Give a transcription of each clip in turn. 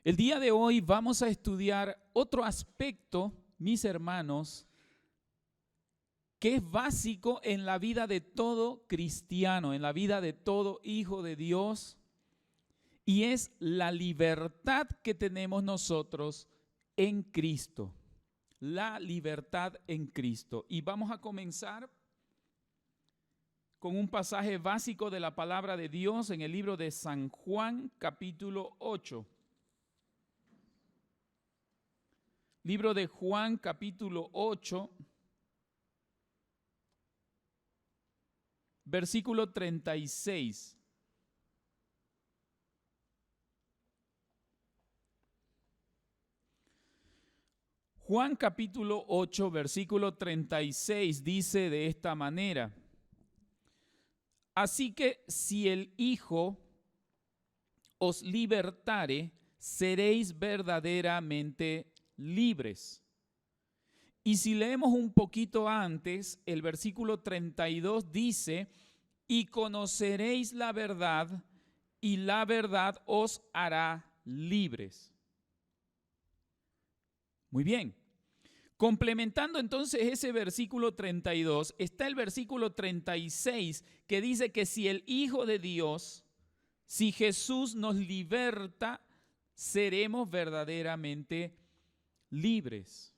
El día de hoy vamos a estudiar otro aspecto, mis hermanos, que es básico en la vida de todo cristiano, en la vida de todo hijo de Dios, y es la libertad que tenemos nosotros en Cristo. La libertad en Cristo. Y vamos a comenzar con un pasaje básico de la palabra de Dios en el libro de San Juan, capítulo 8. Libro de Juan, capítulo 8, versículo 36. Juan capítulo 8, versículo 36 dice de esta manera: así que si el Hijo os libertare, seréis verdaderamente libres. Y si leemos un poquito antes, el versículo 32 dice: y conoceréis la verdad, y la verdad os hará libres. Muy bien. Complementando entonces ese versículo 32, está el versículo 36 que dice que si el Hijo de Dios, si Jesús nos liberta, seremos verdaderamente libres.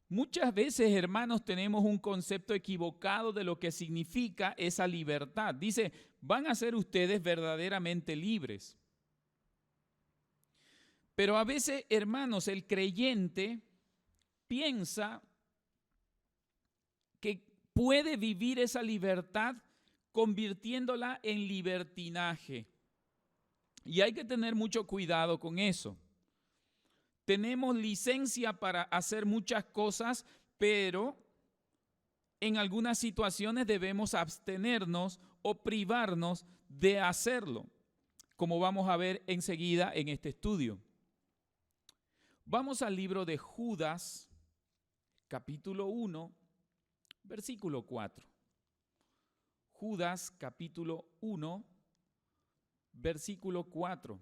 Muchas veces, hermanos, tenemos un concepto equivocado de lo que significa esa libertad. Dice, van a ser ustedes verdaderamente libres. Pero a veces, hermanos, el creyente piensa que puede vivir esa libertad convirtiéndola en libertinaje. Y hay que tener mucho cuidado con eso. Tenemos licencia para hacer muchas cosas, pero en algunas situaciones debemos abstenernos o privarnos de hacerlo, como vamos a ver enseguida en este estudio. Vamos al libro de Judas, capítulo 1, versículo 4. Judas, capítulo 1, versículo 4.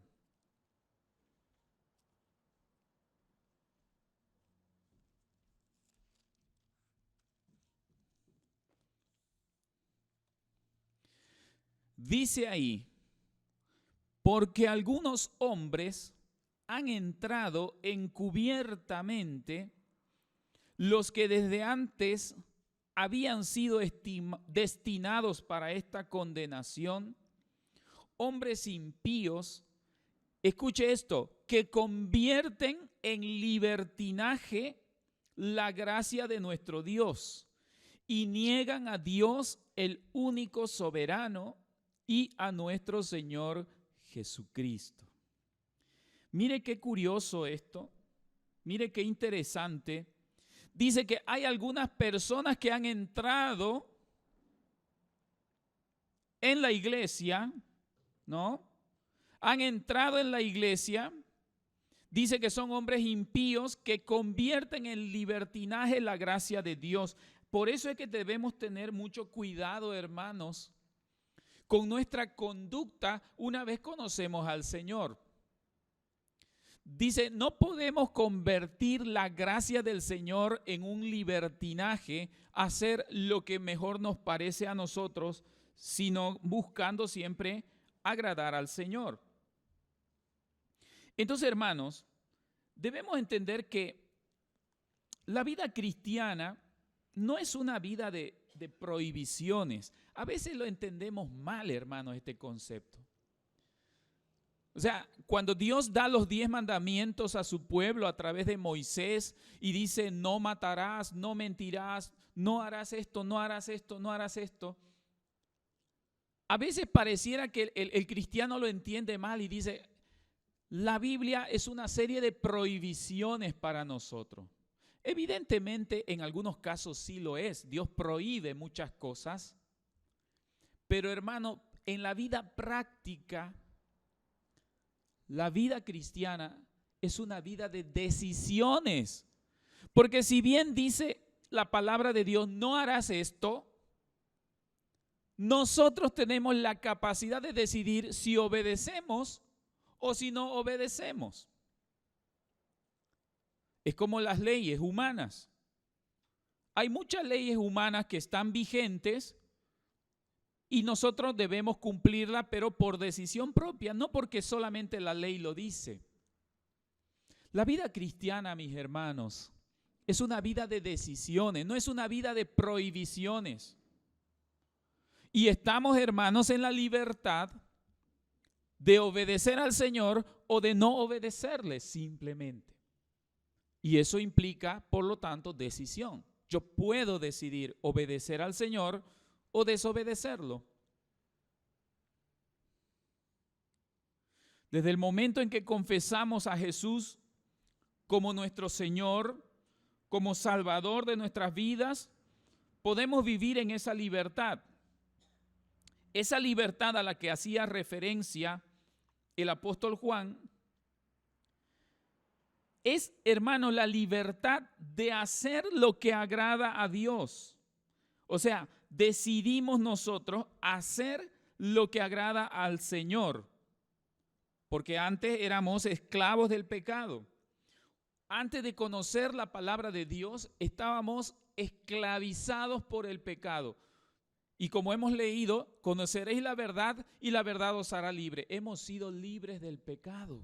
Dice ahí, porque algunos hombres han entrado encubiertamente, los que desde antes habían sido destinados para esta condenación, hombres impíos, escuche esto, que convierten en libertinaje la gracia de nuestro Dios y niegan a Dios, el único soberano, y a nuestro Señor Jesucristo. Mire qué curioso esto, mire qué interesante. Dice que hay algunas personas que han entrado en la iglesia, ¿no? Han entrado en la iglesia, dice que son hombres impíos que convierten en libertinaje la gracia de Dios. Por eso es que debemos tener mucho cuidado, hermanos, con nuestra conducta una vez conocemos al Señor. Dice, no podemos convertir la gracia del Señor en un libertinaje, hacer lo que mejor nos parece a nosotros, sino buscando siempre agradar al Señor. Entonces, hermanos, debemos entender que la vida cristiana no es una vida de prohibiciones. A veces lo entendemos mal, hermanos, este concepto. O sea, cuando Dios da los 10 mandamientos a su pueblo a través de Moisés y dice, no matarás, no mentirás, no harás esto, no harás esto, no harás esto, a veces pareciera que el cristiano lo entiende mal y dice, la Biblia es una serie de prohibiciones para nosotros. Evidentemente, en algunos casos sí lo es. Dios prohíbe muchas cosas. Pero, hermano, en la vida práctica, la vida cristiana es una vida de decisiones. Porque si bien dice la palabra de Dios, no harás esto, nosotros tenemos la capacidad de decidir si obedecemos o si no obedecemos. Es como las leyes humanas. Hay muchas leyes humanas que están vigentes y nosotros debemos cumplirlas, pero por decisión propia, no porque solamente la ley lo dice. La vida cristiana, mis hermanos, es una vida de decisiones, no es una vida de prohibiciones. Y estamos, hermanos, en la libertad de obedecer al Señor o de no obedecerle simplemente. Y eso implica, por lo tanto, decisión. Yo puedo decidir obedecer al Señor o desobedecerlo. Desde el momento en que confesamos a Jesús como nuestro Señor, como Salvador de nuestras vidas, podemos vivir en esa libertad. Esa libertad a la que hacía referencia el apóstol Juan es, hermano, la libertad de hacer lo que agrada a Dios. O sea, decidimos nosotros hacer lo que agrada al Señor, porque antes éramos esclavos del pecado. Antes de conocer la palabra de Dios, estábamos esclavizados por el pecado. Y como hemos leído, conoceréis la verdad y la verdad os hará libre. Hemos sido libres del pecado.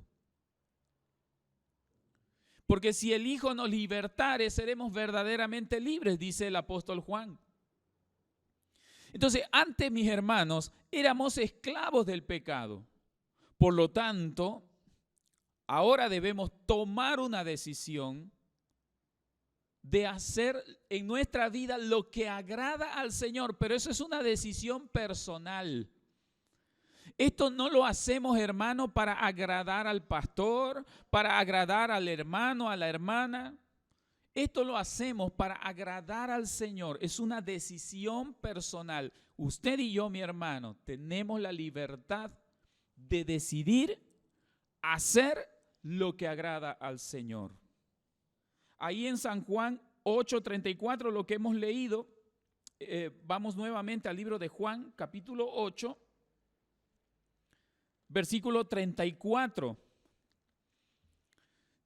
Porque si el Hijo nos libertare, seremos verdaderamente libres, dice el apóstol Juan. Entonces, antes, mis hermanos, éramos esclavos del pecado. Por lo tanto, ahora debemos tomar una decisión de hacer en nuestra vida lo que agrada al Señor, pero eso es una decisión personal. Esto no lo hacemos, hermano, para agradar al pastor, para agradar al hermano, a la hermana. Esto lo hacemos para agradar al Señor. Es una decisión personal. Usted y yo, mi hermano, tenemos la libertad de decidir hacer lo que agrada al Señor. Ahí en San Juan 8:34, lo que hemos leído, vamos nuevamente al libro de Juan, capítulo 8, versículo 34.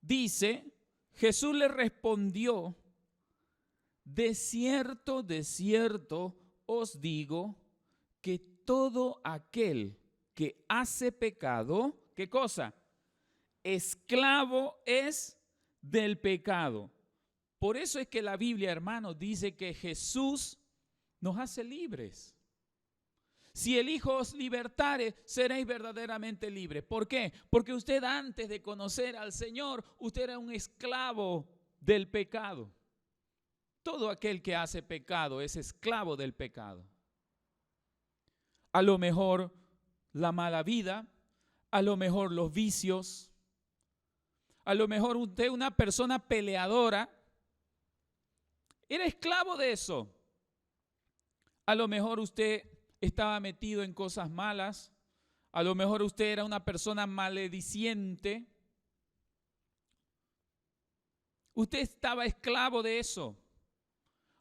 Dice, Jesús le respondió, de cierto os digo que todo aquel que hace pecado, ¿qué cosa? Esclavo es del pecado. Por eso es que la Biblia, hermanos, dice que Jesús nos hace libres. Si el Hijo os libertare, seréis verdaderamente libres. ¿Por qué? Porque usted antes de conocer al Señor, usted era un esclavo del pecado. Todo aquel que hace pecado es esclavo del pecado. A lo mejor la mala vida, a lo mejor los vicios, a lo mejor usted, una persona peleadora, era esclavo de eso. A lo mejor usted estaba metido en cosas malas. A lo mejor usted era una persona malediciente. Usted estaba esclavo de eso.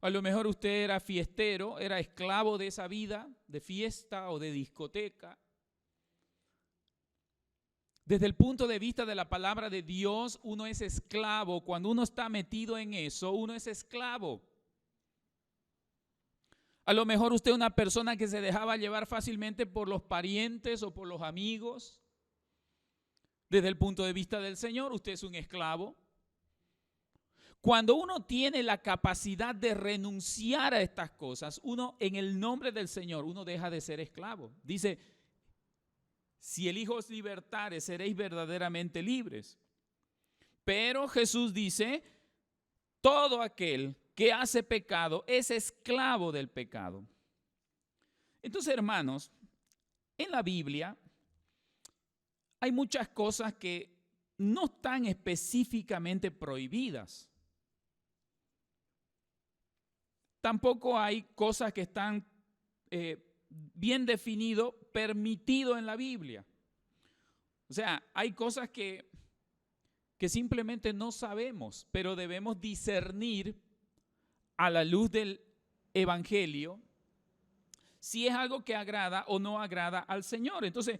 A lo mejor usted era fiestero, era esclavo de esa vida de fiesta o de discoteca. Desde el punto de vista de la palabra de Dios, uno es esclavo. Cuando uno está metido en eso, uno es esclavo. A lo mejor usted es una persona que se dejaba llevar fácilmente por los parientes o por los amigos. Desde el punto de vista del Señor, usted es un esclavo. Cuando uno tiene la capacidad de renunciar a estas cosas, uno, en el nombre del Señor, uno deja de ser esclavo. Dice, si el Hijo os libertare, seréis verdaderamente libres. Pero Jesús dice, todo aquel que hace pecado es esclavo del pecado. Entonces, hermanos, en la Biblia hay muchas cosas que no están específicamente prohibidas. Tampoco hay cosas que están bien definido, permitido en la Biblia. O sea, hay cosas que simplemente no sabemos, pero debemos discernir a la luz del Evangelio si es algo que agrada o no agrada al Señor. Entonces,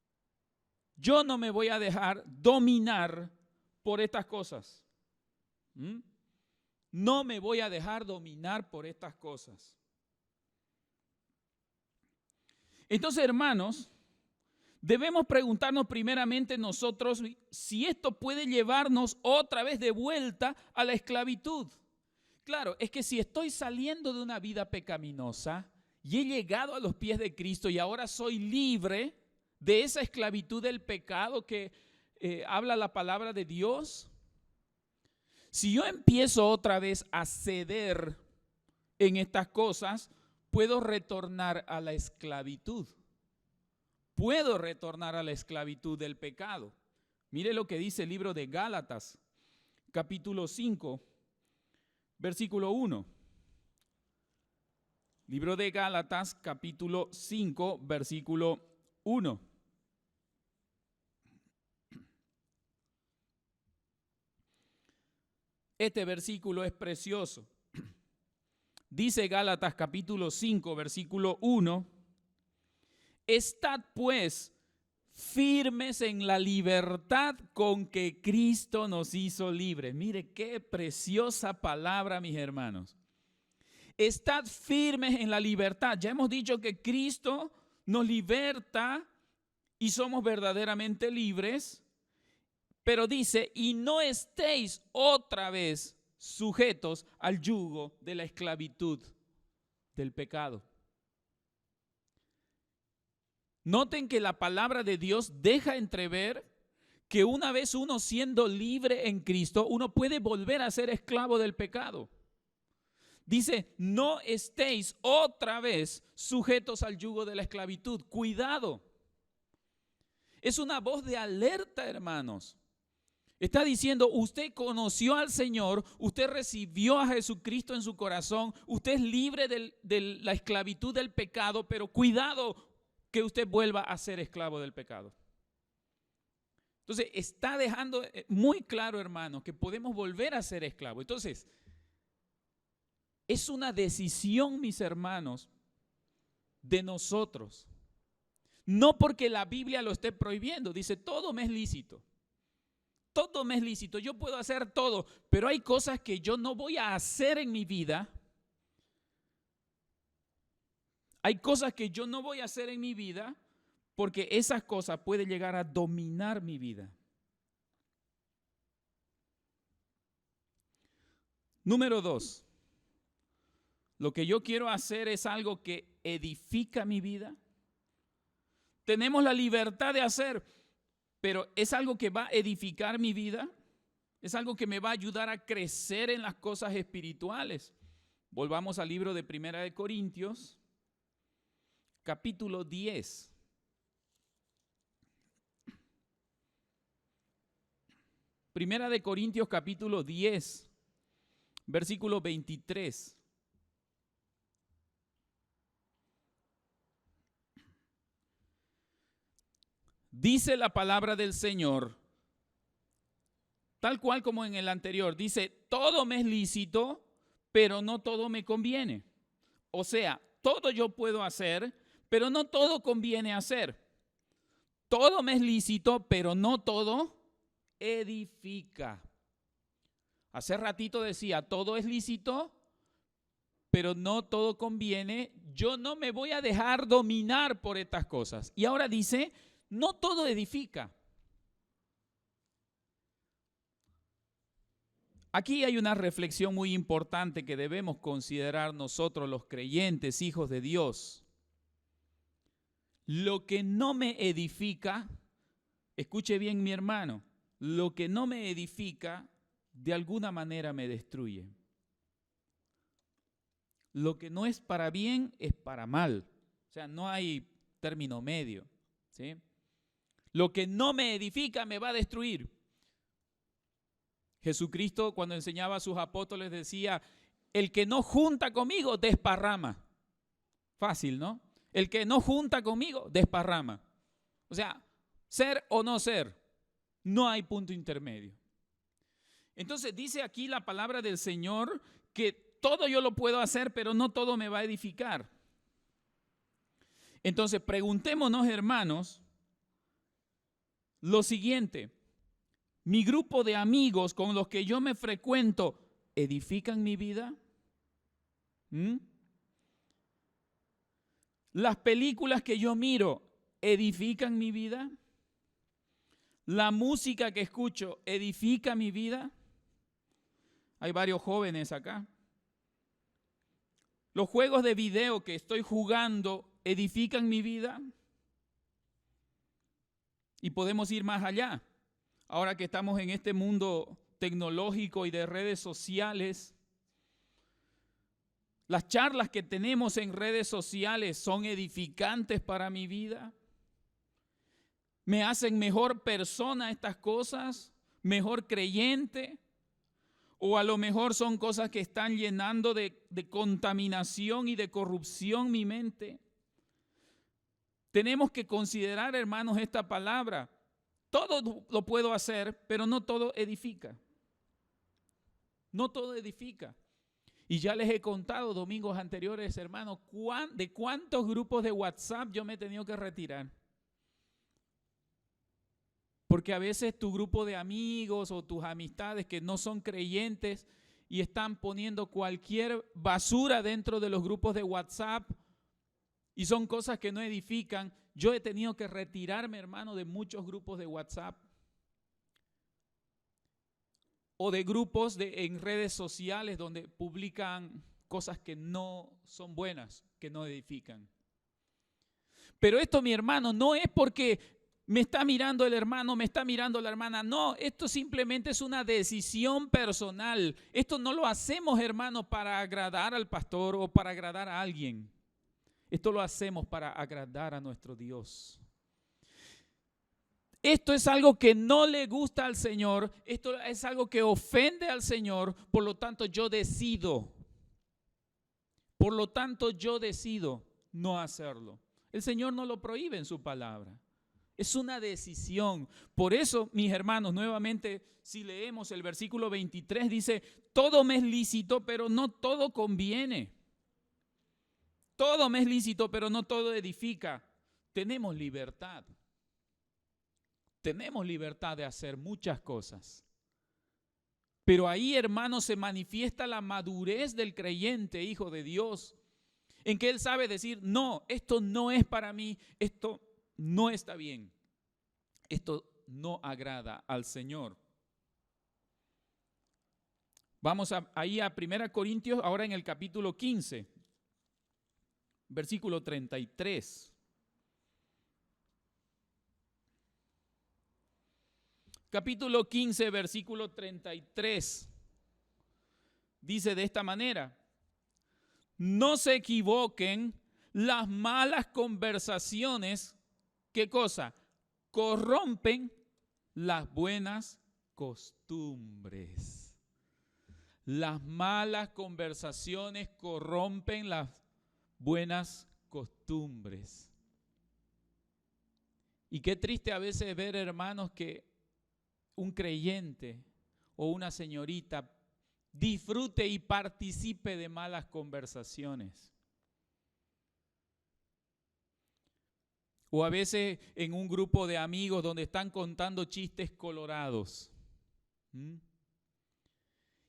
Yo no me voy a dejar dominar por estas cosas. No me voy a dejar dominar por estas cosas. Entonces, hermanos, debemos preguntarnos primeramente nosotros si esto puede llevarnos otra vez de vuelta a la esclavitud. Claro, es que si estoy saliendo de una vida pecaminosa y he llegado a los pies de Cristo y ahora soy libre de esa esclavitud del pecado que habla la palabra de Dios, si yo empiezo otra vez a ceder en estas cosas, puedo retornar a la esclavitud. Puedo retornar a la esclavitud del pecado. Mire lo que dice el libro de Gálatas, capítulo 5, versículo 1. Libro de Gálatas, capítulo 5, versículo 1. Este versículo es precioso. Dice Gálatas capítulo 5, versículo 1. Estad pues firmes en la libertad con que Cristo nos hizo libres. Mire qué preciosa palabra, mis hermanos. Estad firmes en la libertad. Ya hemos dicho que Cristo nos liberta y somos verdaderamente libres. Pero dice, y no estéis otra vez sujetos al yugo de la esclavitud del pecado. Noten que la palabra de Dios deja entrever que una vez uno siendo libre en Cristo, uno puede volver a ser esclavo del pecado. Dice, no estéis otra vez sujetos al yugo de la esclavitud. Cuidado. Es una voz de alerta, hermanos. Está diciendo, usted conoció al Señor, usted recibió a Jesucristo en su corazón, usted es libre de la esclavitud del pecado, pero cuidado que usted vuelva a ser esclavo del pecado. Entonces, está dejando muy claro, hermanos, que podemos volver a ser esclavos. Entonces, es una decisión, mis hermanos, de nosotros. No porque la Biblia lo esté prohibiendo, dice, todo me es lícito. Todo me es lícito, yo puedo hacer todo, pero hay cosas que yo no voy a hacer en mi vida. Hay cosas que yo no voy a hacer en mi vida porque esas cosas pueden llegar a dominar mi vida. Número 2, lo que yo quiero hacer es algo que edifica mi vida. Tenemos la libertad de hacer, pero ¿es algo que va a edificar mi vida? ¿Es algo que me va a ayudar a crecer en las cosas espirituales? Volvamos al libro de Primera de Corintios, capítulo 10. Primera de Corintios, capítulo 10, versículo 23. Dice la palabra del Señor, tal cual como en el anterior, dice, todo me es lícito, pero no todo me conviene. O sea, todo yo puedo hacer, pero no todo conviene hacer. Todo me es lícito, pero no todo edifica. Hace ratito decía, todo es lícito, pero no todo conviene. Yo no me voy a dejar dominar por estas cosas. Y ahora dice, no todo edifica. Aquí hay una reflexión muy importante que debemos considerar nosotros los creyentes, hijos de Dios. Lo que no me edifica, escuche bien mi hermano, lo que no me edifica de alguna manera me destruye. Lo que no es para bien es para mal. O sea, no hay término medio, ¿sí? Lo que no me edifica me va a destruir. Jesucristo cuando enseñaba a sus apóstoles decía, el que no junta conmigo desparrama. Fácil, ¿no? El que no junta conmigo desparrama. O sea, ser o no ser, no hay punto intermedio. Entonces dice aquí la palabra del Señor que todo yo lo puedo hacer, pero no todo me va a edificar. Entonces preguntémonos, hermanos, lo siguiente: ¿mi grupo de amigos con los que yo me frecuento edifican mi vida? ¿Mm? ¿Las películas que yo miro edifican mi vida? ¿La música que escucho edifica mi vida? Hay varios jóvenes acá. ¿Los juegos de video que estoy jugando edifican mi vida? Y podemos ir más allá. Ahora que estamos en este mundo tecnológico y de redes sociales, ¿las charlas que tenemos en redes sociales son edificantes para mi vida? ¿Me hacen mejor persona estas cosas? ¿Mejor creyente? ¿O a lo mejor son cosas que están llenando de contaminación y de corrupción mi mente? Tenemos que considerar, hermanos, esta palabra. Todo lo puedo hacer, pero no todo edifica. No todo edifica. Y ya les he contado domingos anteriores, hermanos, de cuántos grupos de WhatsApp yo me he tenido que retirar. Porque a veces tu grupo de amigos o tus amistades que no son creyentes y están poniendo cualquier basura dentro de los grupos de WhatsApp y son cosas que no edifican. Yo he tenido que retirarme, hermano, de muchos grupos de WhatsApp o de grupos en redes sociales donde publican cosas que no son buenas, que no edifican. Pero esto, mi hermano, no es porque me está mirando el hermano, me está mirando la hermana. No, esto simplemente es una decisión personal. Esto no lo hacemos, hermano, para agradar al pastor o para agradar a alguien. Esto lo hacemos para agradar a nuestro Dios. Esto es algo que no le gusta al Señor. Esto es algo que ofende al Señor. Por lo tanto, yo decido. Por lo tanto, yo decido no hacerlo. El Señor no lo prohíbe en su palabra. Es una decisión. Por eso, mis hermanos, nuevamente, si leemos el versículo 23, dice, todo me es lícito, pero no todo conviene. Todo me es lícito, pero no todo edifica. Tenemos libertad. Tenemos libertad de hacer muchas cosas. Pero ahí, hermanos, se manifiesta la madurez del creyente, hijo de Dios, en que él sabe decir, no, esto no es para mí, esto no está bien. Esto no agrada al Señor. Vamos ahí a 1 Corintios, ahora en el capítulo 15, versículo 33. Capítulo 15, versículo 33. Dice de esta manera, no se equivoquen, las malas conversaciones, ¿qué cosa? Corrompen las buenas costumbres. Las malas conversaciones corrompen las buenas costumbres. Y qué triste a veces ver, hermanos, que un creyente o una señorita disfrute y participe de malas conversaciones. O a veces en un grupo de amigos donde están contando chistes colorados.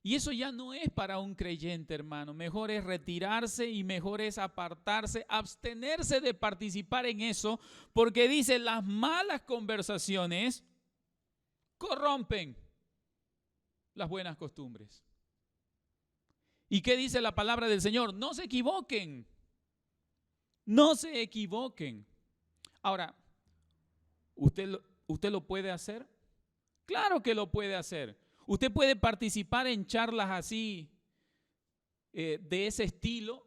Y eso ya no es para un creyente, hermano. Mejor es retirarse y mejor es apartarse, abstenerse de participar en eso, porque dice, las malas conversaciones corrompen las buenas costumbres. ¿Y qué dice la palabra del Señor? No se equivoquen. No se equivoquen. Ahora, ¿usted lo puede hacer? Claro que lo puede hacer. Usted puede participar en charlas así, de ese estilo.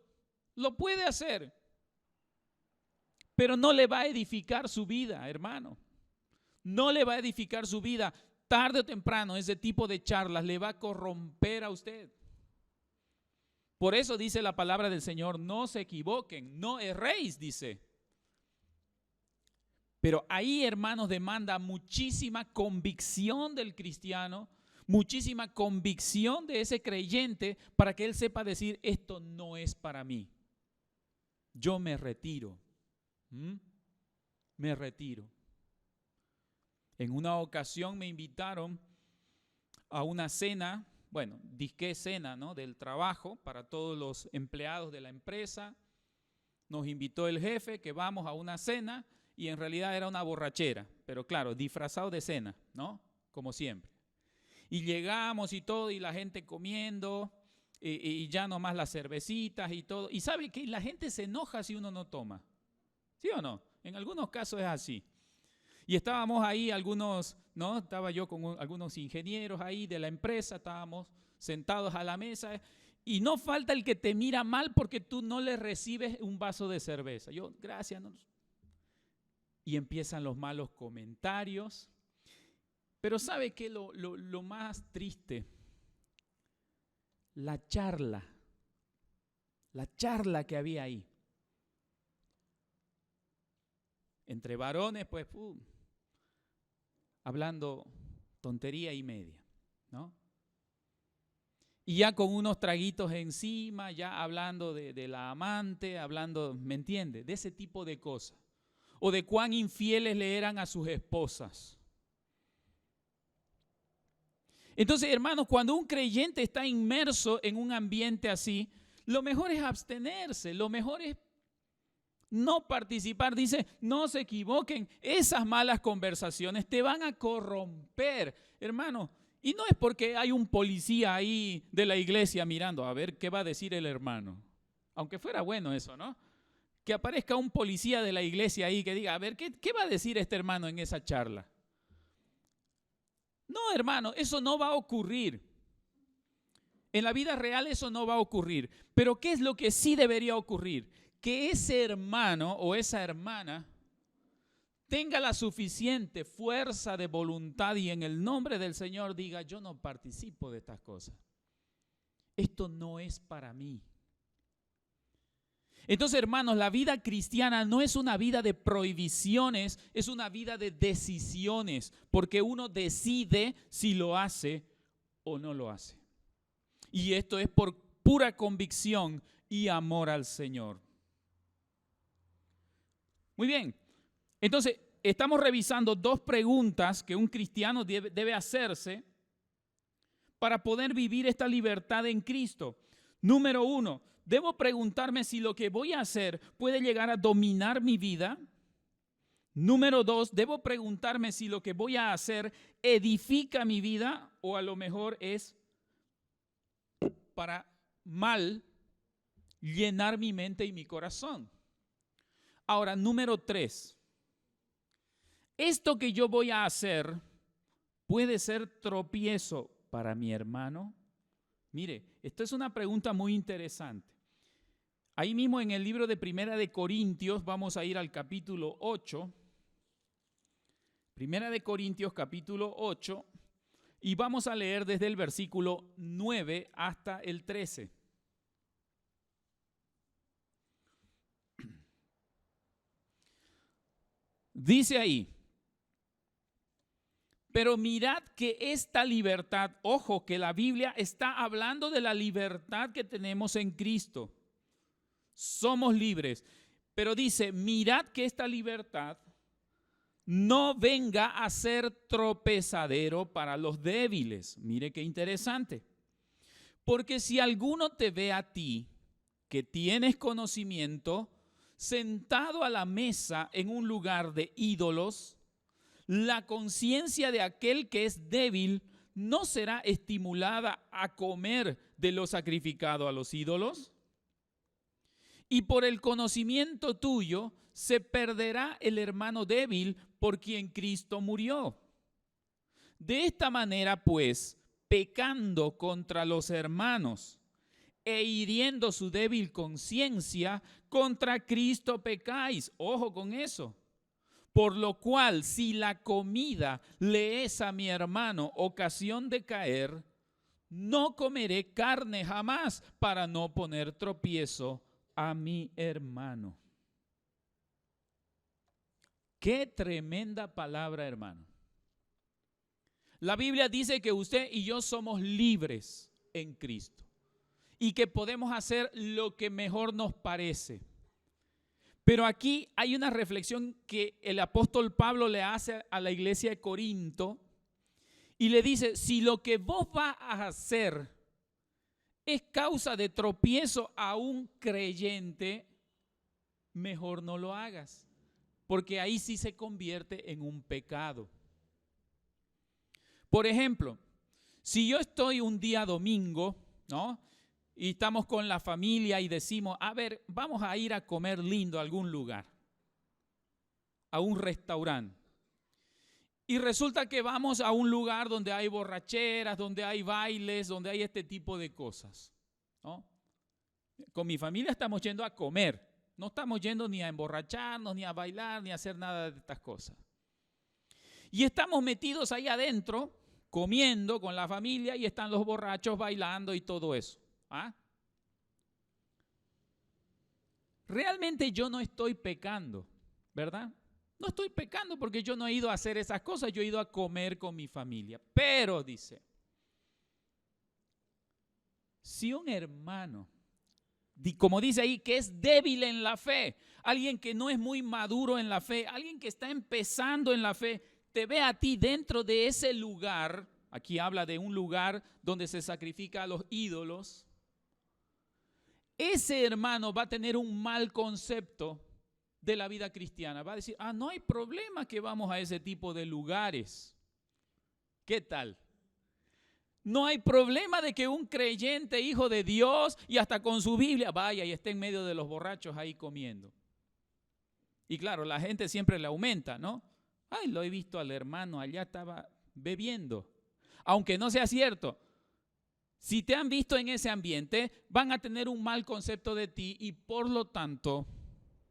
Lo puede hacer. Pero no le va a edificar su vida, hermano. No le va a edificar su vida. Tarde o temprano, ese tipo de charlas le va a corromper a usted. Por eso dice la palabra del Señor, no se equivoquen, no erréis, dice. Pero ahí, hermanos, demanda muchísima convicción del cristiano, muchísima convicción de ese creyente para que él sepa decir, esto no es para mí. Yo me retiro. Me retiro. En una ocasión me invitaron a una cena, bueno, disque cena, ¿no?, del trabajo para todos los empleados de la empresa. Nos invitó el jefe que vamos a una cena y en realidad era una borrachera, pero claro, disfrazado de cena, ¿no? Como siempre. Y llegamos y todo, y la gente comiendo, y ya nomás las cervecitas y todo. Y ¿sabe qué? La gente se enoja si uno no toma. ¿Sí o no? En algunos casos es así. Y estábamos ahí algunos, ¿no? Estaba yo con algunos ingenieros ahí de la empresa, estábamos sentados a la mesa y no falta el que te mira mal porque tú no le recibes un vaso de cerveza. Yo, gracias. ¿No? Y empiezan los malos comentarios. Pero ¿sabe qué? Lo más triste, la charla que había ahí. Entre varones, pues, hablando tontería y media, ¿no? Y ya con unos traguitos encima, ya hablando de la amante, hablando, ¿me entiende? De ese tipo de cosas. O de cuán infieles le eran a sus esposas. Entonces, hermanos, cuando un creyente está inmerso en un ambiente así, lo mejor es abstenerse, lo mejor es no participar. Dice, no se equivoquen, esas malas conversaciones te van a corromper, hermano. Y no es porque hay un policía ahí de la iglesia mirando a ver qué va a decir el hermano. Aunque fuera bueno eso, ¿no? Que aparezca un policía de la iglesia ahí que diga, a ver, ¿qué va a decir este hermano en esa charla? No, hermano, eso no va a ocurrir. En la vida real eso no va a ocurrir. Pero ¿qué es lo que sí debería ocurrir? Que ese hermano o esa hermana tenga la suficiente fuerza de voluntad y en el nombre del Señor diga, yo no participo de estas cosas. Esto no es para mí. Entonces, hermanos, la vida cristiana no es una vida de prohibiciones, es una vida de decisiones, porque uno decide si lo hace o no lo hace. Y esto es por pura convicción y amor al Señor. Muy bien, entonces estamos revisando dos preguntas que un cristiano debe hacerse para poder vivir esta libertad en Cristo. Número 1, debo preguntarme si lo que voy a hacer puede llegar a dominar mi vida. Número 2, debo preguntarme si lo que voy a hacer edifica mi vida o a lo mejor es para mal llenar mi mente y mi corazón. Ahora, número 3, ¿esto que yo voy a hacer puede ser tropiezo para mi hermano? Mire, esta es una pregunta muy interesante. Ahí mismo en el libro de Primera de Corintios, vamos a ir al capítulo 8. Primera de Corintios, capítulo 8, y vamos a leer desde el versículo 9 hasta el 13. Dice ahí, pero mirad que esta libertad, ojo, que la Biblia está hablando de la libertad que tenemos en Cristo. Somos libres, pero dice, mirad que esta libertad no venga a ser tropezadero para los débiles. Mire qué interesante. Porque si alguno te ve a ti, que tienes conocimiento, sentado a la mesa en un lugar de ídolos, la conciencia de aquel que es débil no será estimulada a comer de lo sacrificado a los ídolos. Y por el conocimiento tuyo se perderá el hermano débil por quien Cristo murió. De esta manera, pues, pecando contra los hermanos e hiriendo su débil conciencia, contra Cristo pecáis. Ojo con eso. Por lo cual, si la comida le es a mi hermano ocasión de caer, no comeré carne jamás para no poner tropiezo a mi hermano. Qué tremenda palabra, hermano. La Biblia dice que usted y yo somos libres en Cristo y que podemos hacer lo que mejor nos parece. Pero aquí hay una reflexión que el apóstol Pablo le hace a la iglesia de Corinto y le dice, si lo que vos vas a hacer es causa de tropiezo a un creyente, mejor no lo hagas, porque ahí sí se convierte en un pecado. Por ejemplo, si yo estoy un día domingo, ¿no?, y estamos con la familia y decimos, a ver, vamos a ir a comer lindo a algún lugar, a un restaurante. Y resulta que vamos a un lugar donde hay borracheras, donde hay bailes, donde hay este tipo de cosas, ¿no? Con mi familia estamos yendo a comer, no estamos yendo ni a emborracharnos, ni a bailar, ni a hacer nada de estas cosas. Y estamos metidos ahí adentro, comiendo con la familia, y están los borrachos bailando y todo eso. ¿Ah? Realmente yo no estoy pecando, ¿verdad? No estoy pecando porque yo no he ido a hacer esas cosas, yo he ido a comer con mi familia. Pero, dice, si un hermano, como dice ahí, que es débil en la fe, alguien que no es muy maduro en la fe, alguien que está empezando en la fe, te ve a ti dentro de ese lugar, aquí habla de un lugar donde se sacrifica a los ídolos, ese hermano va a tener un mal concepto de la vida cristiana. Va a decir, no hay problema que vamos a ese tipo de lugares. ¿Qué tal? No hay problema de que un creyente, hijo de Dios, y hasta con su Biblia, vaya y esté en medio de los borrachos ahí comiendo. Y claro, la gente siempre le aumenta, ¿no? Ay, lo he visto al hermano, allá estaba bebiendo. Aunque no sea cierto. Si te han visto en ese ambiente, van a tener un mal concepto de ti y por lo tanto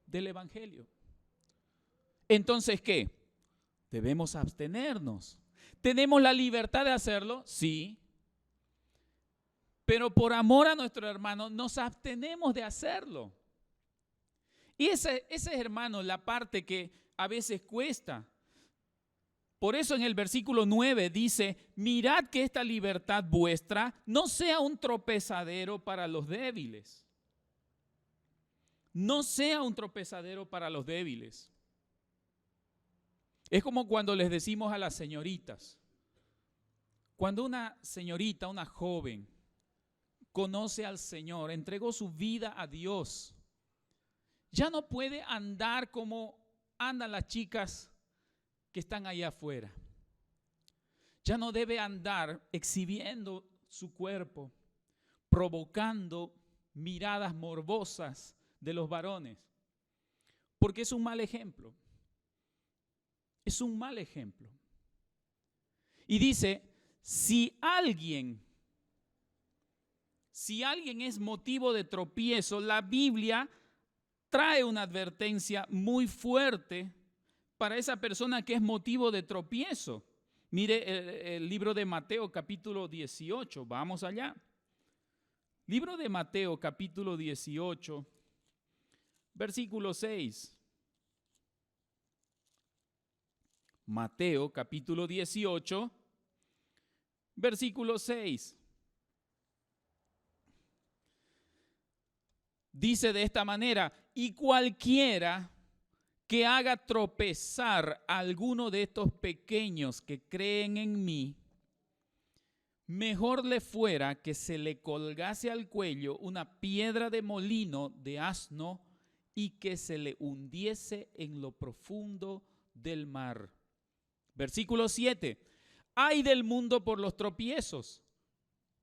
del evangelio. Entonces, ¿qué? Debemos abstenernos. ¿Tenemos la libertad de hacerlo? Sí. Pero por amor a nuestro hermano nos abstenemos de hacerlo. Y ese hermano, la parte que a veces cuesta. Por eso en el versículo 9 dice, mirad que esta libertad vuestra no sea un tropezadero para los débiles. No sea un tropezadero para los débiles. Es como cuando les decimos a las señoritas, cuando una señorita, una joven, conoce al Señor, entregó su vida a Dios, ya no puede andar como andan las chicas que están allá afuera. Ya no debe andar exhibiendo su cuerpo, provocando miradas morbosas de los varones, porque es un mal ejemplo. Es un mal ejemplo. Y dice, si alguien es motivo de tropiezo, la Biblia trae una advertencia muy fuerte para esa persona que es motivo de tropiezo. Mire el libro de Mateo capítulo 18, vamos allá. Libro de Mateo capítulo 18, versículo 6. Mateo capítulo 18, versículo 6. Dice de esta manera, y cualquiera que haga tropezar a alguno de estos pequeños que creen en mí, mejor le fuera que se le colgase al cuello una piedra de molino de asno y que se le hundiese en lo profundo del mar. Versículo 7. Ay del mundo por los tropiezos,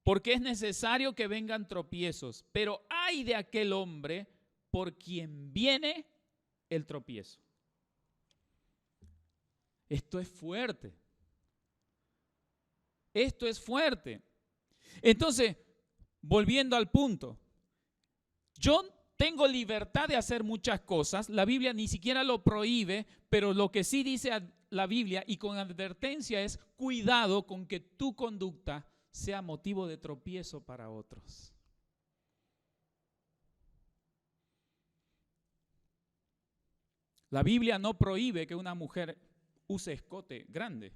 porque es necesario que vengan tropiezos, pero ay de aquel hombre por quien viene el tropiezo. Esto es fuerte. Esto es fuerte. Entonces, volviendo al punto, yo tengo libertad de hacer muchas cosas. La Biblia ni siquiera lo prohíbe, pero lo que sí dice la Biblia y con advertencia es cuidado con que tu conducta sea motivo de tropiezo para otros. La Biblia no prohíbe que una mujer use escote grande.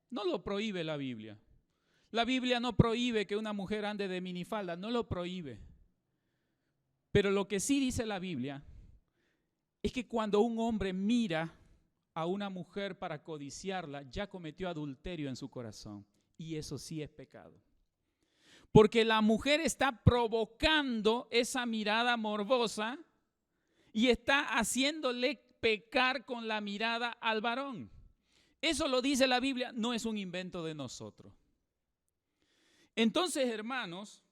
No lo prohíbe la Biblia. La Biblia no prohíbe que una mujer ande de minifalda, no lo prohíbe. Pero lo que sí dice la Biblia es que cuando un hombre mira a una mujer para codiciarla, ya cometió adulterio en su corazón. Y eso sí es pecado. Porque la mujer está provocando esa mirada morbosa y está haciéndole pecar con la mirada al varón. Eso lo dice la Biblia, no es un invento de nosotros. Entonces, hermanos,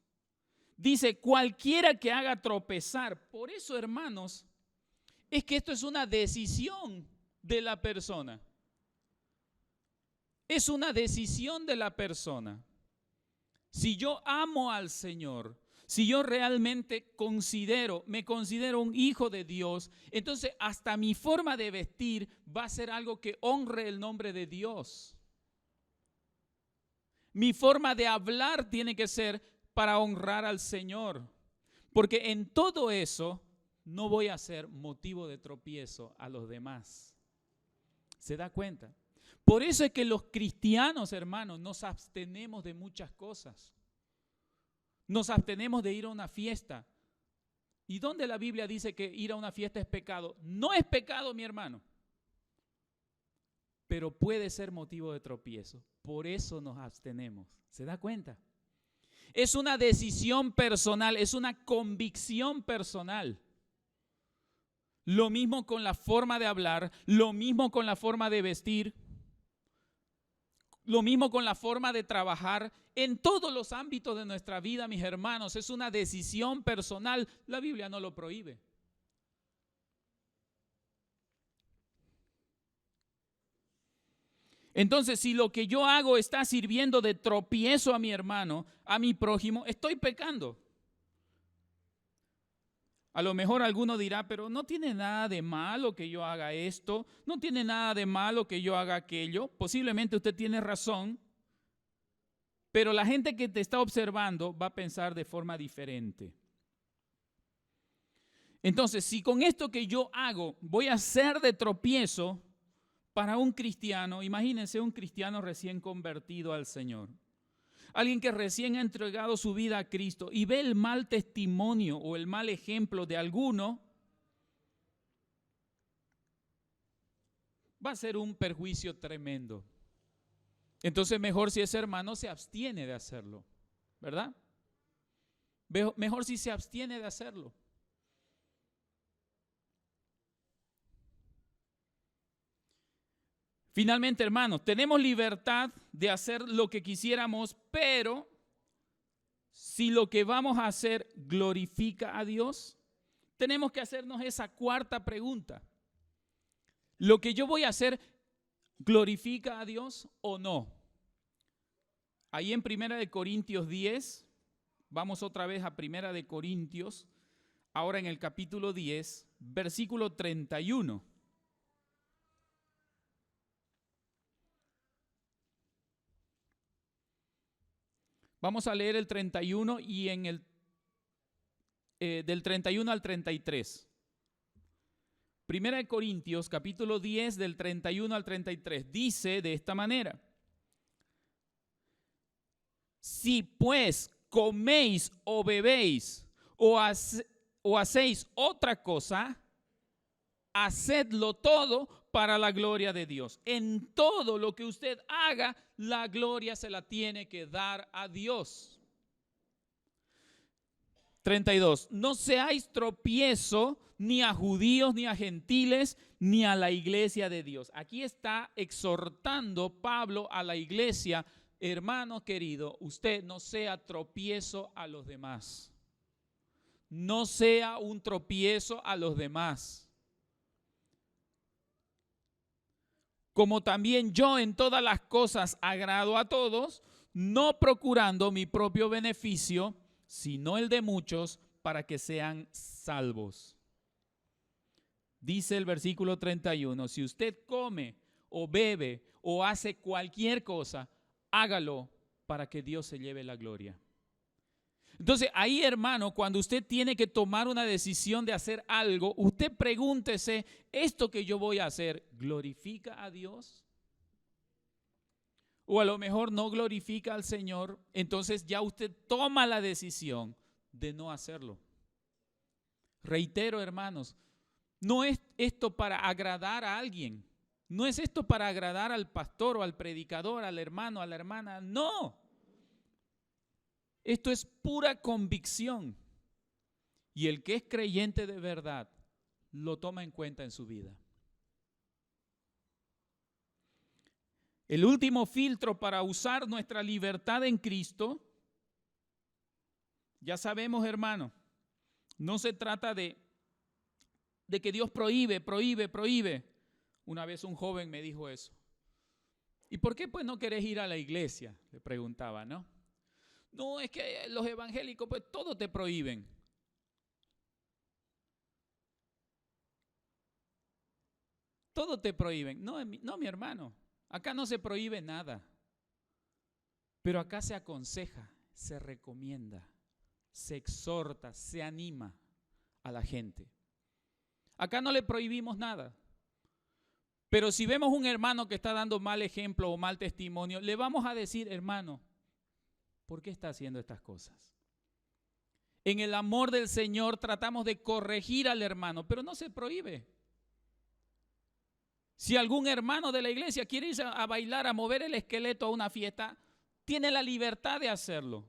dice cualquiera que haga tropezar. Por eso, hermanos, es que esto es una decisión de la persona. Es una decisión de la persona. Si yo amo al Señor, si yo realmente me considero un hijo de Dios, entonces hasta mi forma de vestir va a ser algo que honre el nombre de Dios. Mi forma de hablar tiene que ser para honrar al Señor, porque en todo eso no voy a ser motivo de tropiezo a los demás. ¿Se da cuenta? Por eso es que los cristianos, hermanos, nos abstenemos de muchas cosas. Nos abstenemos de ir a una fiesta. ¿Y dónde la Biblia dice que ir a una fiesta es pecado? No es pecado, mi hermano. Pero puede ser motivo de tropiezo. Por eso nos abstenemos. ¿Se da cuenta? Es una decisión personal, es una convicción personal. Lo mismo con la forma de hablar, lo mismo con la forma de vestir, lo mismo con la forma de trabajar. En todos los ámbitos de nuestra vida, mis hermanos, es una decisión personal. La Biblia no lo prohíbe. Entonces, si lo que yo hago está sirviendo de tropiezo a mi hermano, a mi prójimo, estoy pecando. A lo mejor alguno dirá, pero no tiene nada de malo que yo haga esto, no tiene nada de malo que yo haga aquello. Posiblemente usted tiene razón, pero la gente que te está observando va a pensar de forma diferente. Entonces, si con esto que yo hago voy a ser de tropiezo para un cristiano, imagínense un cristiano recién convertido al Señor. Alguien que recién ha entregado su vida a Cristo y ve el mal testimonio o el mal ejemplo de alguno, va a ser un perjuicio tremendo. Entonces mejor si ese hermano se abstiene de hacerlo, ¿verdad? Mejor si se abstiene de hacerlo. Finalmente, hermanos, tenemos libertad de hacer lo que quisiéramos, pero si lo que vamos a hacer glorifica a Dios, tenemos que hacernos esa cuarta pregunta. ¿Lo que yo voy a hacer glorifica a Dios o no? Ahí en 1 Corintios 10, vamos otra vez a 1 Corintios, ahora en el capítulo 10, versículo 31. Vamos a leer el 31 y del 31 al 33. 1 Corintios, capítulo 10, del 31 al 33. Dice de esta manera: si pues coméis o bebéis o hacéis otra cosa, hacedlo todo para la gloria de Dios. En todo lo que usted haga, la gloria se la tiene que dar a Dios. 32. No seáis tropiezo ni a judíos, ni a gentiles, ni a la iglesia de Dios. Aquí está exhortando Pablo a la iglesia: hermano querido, usted no sea tropiezo a los demás. No sea un tropiezo a los demás. Como también yo en todas las cosas agrado a todos, no procurando mi propio beneficio, sino el de muchos, para que sean salvos. Dice el versículo 31, si usted come o bebe o hace cualquier cosa, hágalo para que Dios se lleve la gloria. Entonces ahí, hermano, cuando usted tiene que tomar una decisión de hacer algo, usted pregúntese, ¿esto que yo voy a hacer glorifica a Dios? O a lo mejor no glorifica al Señor, entonces ya usted toma la decisión de no hacerlo. Reitero, hermanos, No es esto para agradar a alguien. No es esto para agradar al pastor o al predicador, al hermano, a la hermana. No. Esto es pura convicción. Y el que es creyente de verdad lo toma en cuenta en su vida. El último filtro para usar nuestra libertad en Cristo, ya sabemos, hermano, no se trata de que Dios prohíbe. Una vez un joven me dijo eso. ¿Y por qué pues no querés ir a la iglesia? Le preguntaba, ¿no? No, es que los evangélicos pues todo te prohíben. Todo te prohíben. No, mi hermano, acá no se prohíbe nada. Pero acá se aconseja, se recomienda, se exhorta, se anima a la gente. Acá no le prohibimos nada. Pero si vemos un hermano que está dando mal ejemplo o mal testimonio, le vamos a decir, hermano, ¿por qué está haciendo estas cosas? En el amor del Señor tratamos de corregir al hermano, pero no se prohíbe. Si algún hermano de la iglesia quiere irse a bailar, a mover el esqueleto a una fiesta, tiene la libertad de hacerlo.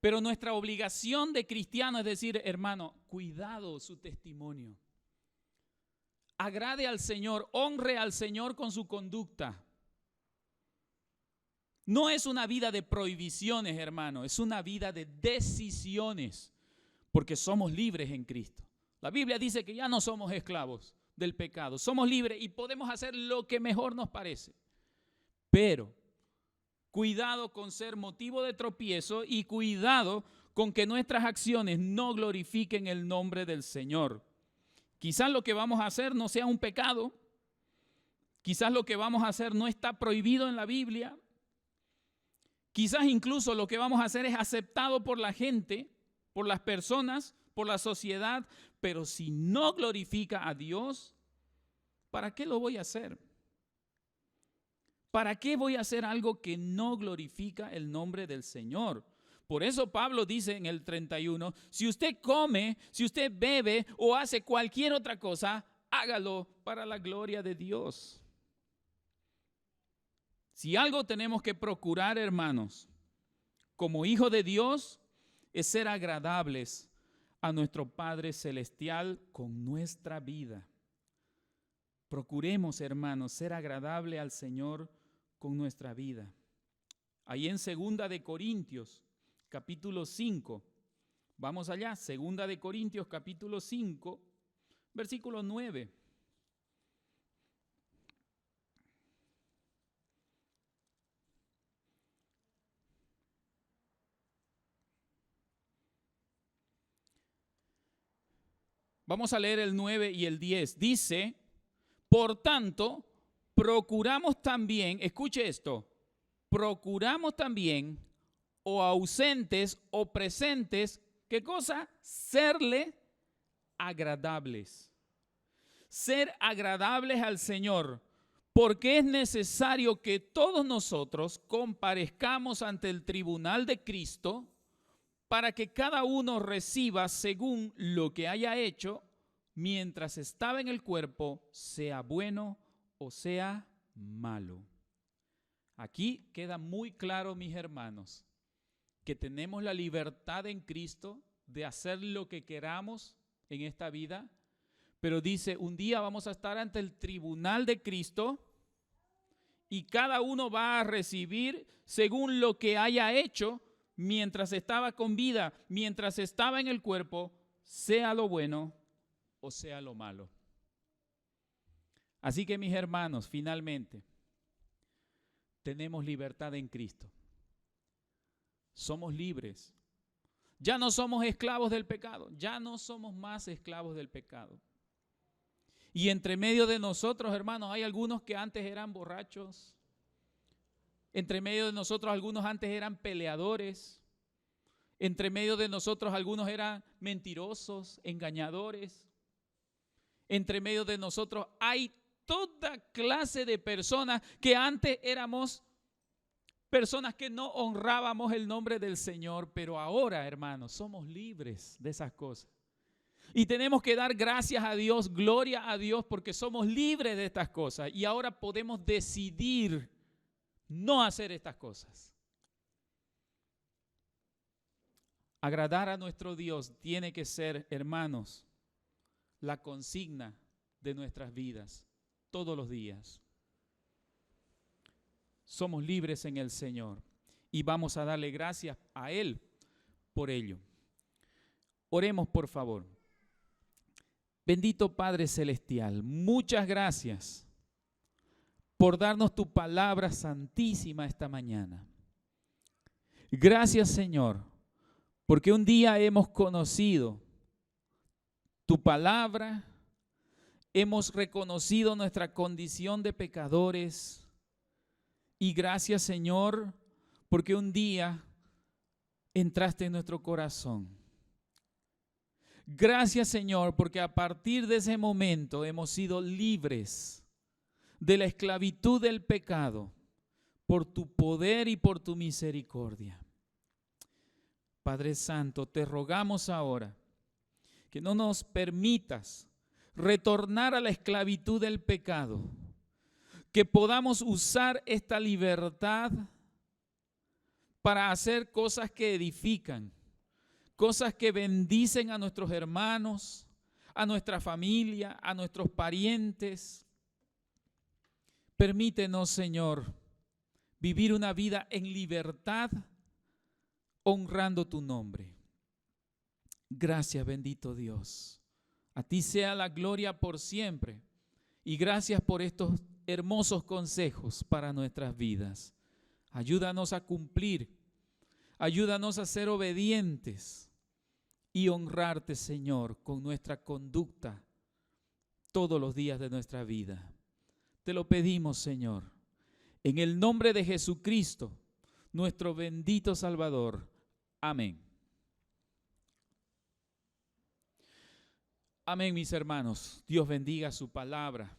Pero nuestra obligación de cristiano es decir, hermano, cuidado su testimonio. Agrade al Señor, honre al Señor con su conducta. No es una vida de prohibiciones, hermano, es una vida de decisiones, porque somos libres en Cristo. La Biblia dice que ya no somos esclavos del pecado, somos libres y podemos hacer lo que mejor nos parece. Pero cuidado con ser motivo de tropiezo y cuidado con que nuestras acciones no glorifiquen el nombre del Señor. Quizás lo que vamos a hacer no sea un pecado, quizás lo que vamos a hacer no está prohibido en la Biblia, quizás incluso lo que vamos a hacer es aceptado por la gente, por las personas, por la sociedad, pero si no glorifica a Dios, ¿para qué lo voy a hacer? ¿Para qué voy a hacer algo que no glorifica el nombre del Señor? Por eso Pablo dice en el 31, si usted come, si usted bebe o hace cualquier otra cosa, hágalo para la gloria de Dios. Si algo tenemos que procurar, hermanos, como hijos de Dios, es ser agradables a nuestro Padre Celestial con nuestra vida. Procuremos, hermanos, ser agradable al Señor con nuestra vida. Ahí en 2 de Corintios, capítulo 5, vamos allá, 2 de Corintios, capítulo 5, versículo 9. Vamos a leer el 9 y el 10. Dice, por tanto, procuramos también, escuche esto, procuramos también, o ausentes o presentes, ¿qué cosa? Serle agradables. Ser agradables al Señor, porque es necesario que todos nosotros comparezcamos ante el tribunal de Cristo para que cada uno reciba según lo que haya hecho mientras estaba en el cuerpo, sea bueno o sea malo. Aquí queda muy claro, mis hermanos, que tenemos la libertad en Cristo de hacer lo que queramos en esta vida, pero dice, un día vamos a estar ante el tribunal de Cristo y cada uno va a recibir según lo que haya hecho mientras estaba con vida, mientras estaba en el cuerpo, sea lo bueno o sea lo malo. Así que, mis hermanos, finalmente, tenemos libertad en Cristo. Somos libres. Ya no somos esclavos del pecado. Ya no somos más esclavos del pecado. Y entre medio de nosotros, hermanos, hay algunos que antes eran borrachos. Entre medio de nosotros, algunos antes eran peleadores. Entre medio de nosotros, algunos eran mentirosos, engañadores. Entre medio de nosotros hay toda clase de personas que antes éramos personas que no honrábamos el nombre del Señor, pero ahora, hermanos, somos libres de esas cosas. Y tenemos que dar gracias a Dios, gloria a Dios, porque somos libres de estas cosas. Y ahora podemos decidir no hacer estas cosas. Agradar a nuestro Dios tiene que ser, hermanos, la consigna de nuestras vidas todos los días. Somos libres en el Señor y vamos a darle gracias a Él por ello. Oremos, por favor. Bendito Padre Celestial, muchas gracias por darnos tu palabra santísima esta mañana. Gracias, Señor, porque un día hemos conocido tu palabra, hemos reconocido nuestra condición de pecadores y gracias, Señor, porque un día entraste en nuestro corazón. Gracias, Señor, porque a partir de ese momento hemos sido libres de la esclavitud del pecado por tu poder y por tu misericordia. Padre Santo, te rogamos ahora que no nos permitas retornar a la esclavitud del pecado, que podamos usar esta libertad para hacer cosas que edifican, cosas que bendicen a nuestros hermanos, a nuestra familia, a nuestros parientes. Permítenos, Señor, vivir una vida en libertad, honrando tu nombre. Gracias, bendito Dios. A ti sea la gloria por siempre. Y gracias por estos hermosos consejos para nuestras vidas. Ayúdanos a cumplir. Ayúdanos a ser obedientes y honrarte, Señor, con nuestra conducta todos los días de nuestra vida. Te lo pedimos, Señor, en el nombre de Jesucristo, nuestro bendito Salvador. Amén. Amén, mis hermanos. Dios bendiga su palabra.